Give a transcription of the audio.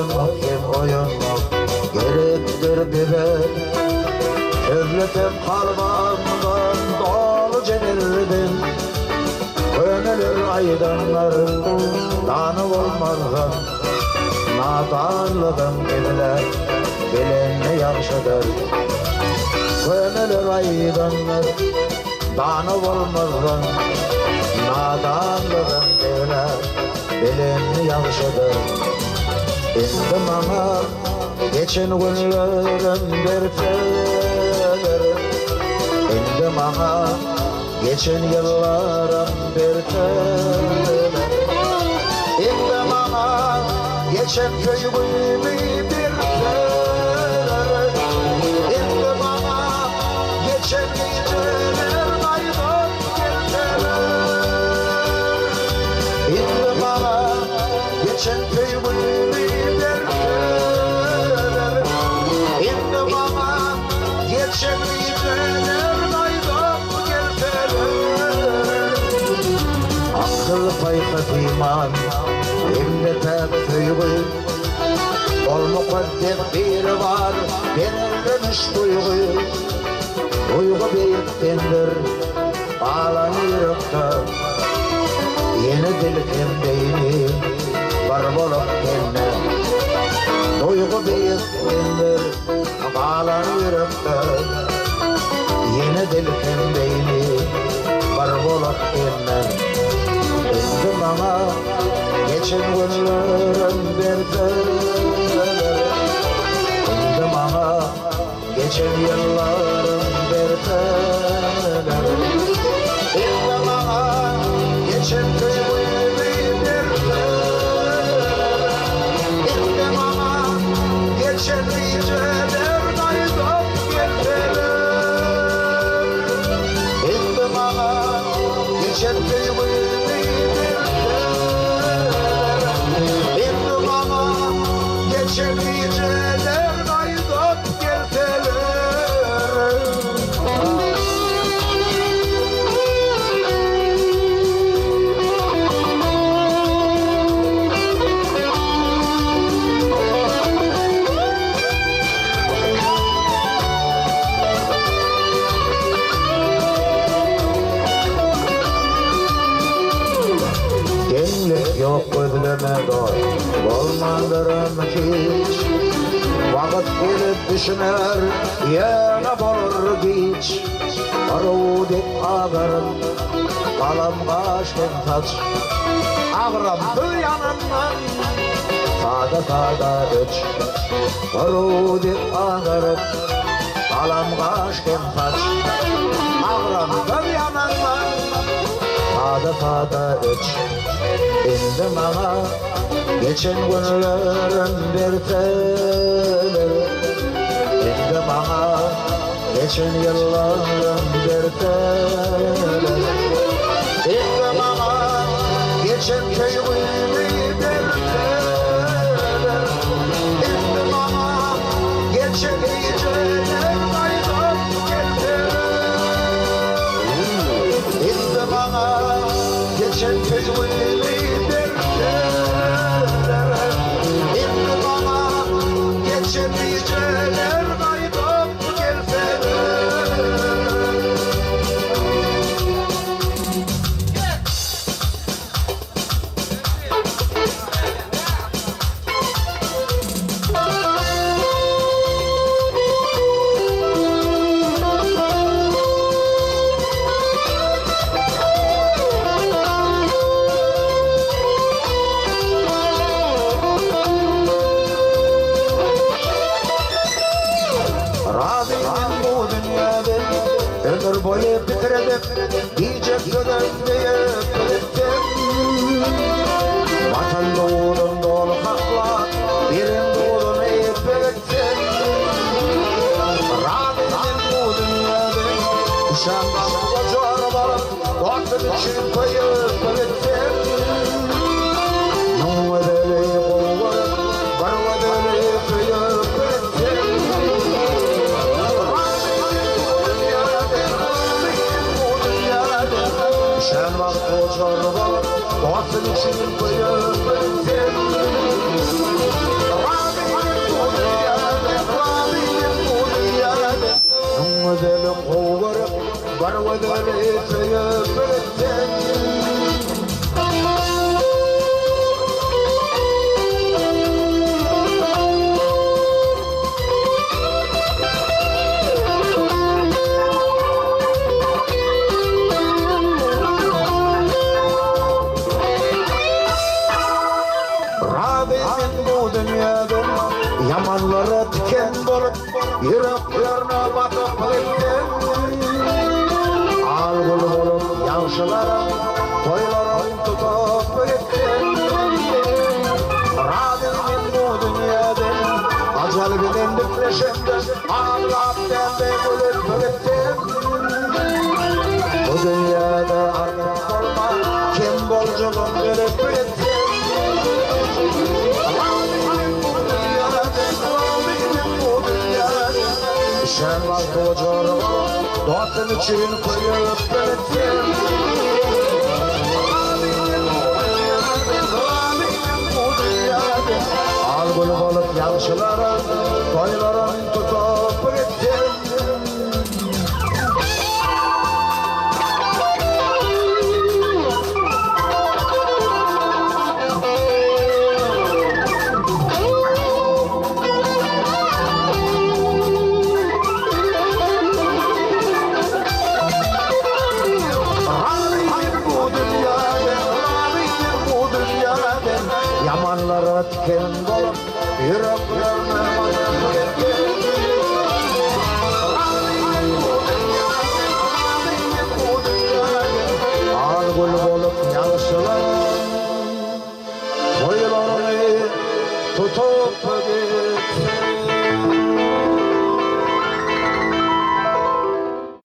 oyunluk hem oyunluk gerektir biber. Özletem kalbamdan dolu cenildim. Gönül aydınlar tanıp olmazdan. Nadanlığın bilir, bilen yaxşıdır. Gönül aydınlar tanıp olmazdan. Nadanlığın bilir, bilen yaxşıdır. Endi bana geçen günlerim berteler. Endi bana geçen yıllarım berteler. Endi bana geçen köyümü berteler. Endi bana geçen geceler aydın gelteler. Endi bana geçen köyümü berteler. Endi bana geçen geceler aydın gelteler. Akıl paykat iman Emde pek tüygü Ol mukaddet bir var Benilmiş duygu Duygu beyittendir Bağlanırıkta Yeni dilken beyni Var bolup kenne Duygu beyittendir Bağlanırıkta Yeni dilken beyni Var bolup kenne Endi bana geçen günlerim berteler. Endi bana geçen yıllarım berteler. Endi bana geçen köyümü berteler. Endi bana geçen geceler aydın gelteler. Endi bana geçen köyümü geçen geceler aydın gelteler. Genlik yok özleme doy Olmadırım hiç Vakit gelip düşüner Yine bulur güç Arudip ağırım Kalam kaşken taç Ağram duyanından Sada sada üç Arudip ağırım Kalam kaşken taç Ağram duyanından Sada sada üç Endi bana geçen günlerim berteler. Endi bana geçen yıllarım berteler. Endi bana geçen köyümü berteler. Endi bana geçen geceler aydın gelteler. Endi bana geçen köyümü Endi bana geçen geceler aydın gelteler. Ömür boyu bitiredim Diyecek yönden deyip bittim. Vatan doğudun dolu hakla Birin doğudun eğip bittim. Rabbinin bu dünyada Uşağımdan koca arabalar Vaktin için koyup bittim. Nuvvedeli kuvvet Varvedeli kıyıp bittim. Sen bak koca Vedeli tüyüp ettin. Rabbim bu dünyadan yamanlara diken bolup yüreklerine batıp gittin. Algılı bolup yanşılara toyların tutup gittin. Rabbim bu dünyadan acel bilindik ağlap dende bulup gittin. Bu dünyada artık olma kim bolculuğun verip gittin. Sen var kocalarım, doğatın için koyup belirttim. Algılı olup yanşıların, toyların tutup gittim. Yamanlara diken bolup yüreklerine batıp gittin. Algılı olup yanşılar toylarını tutup gittin.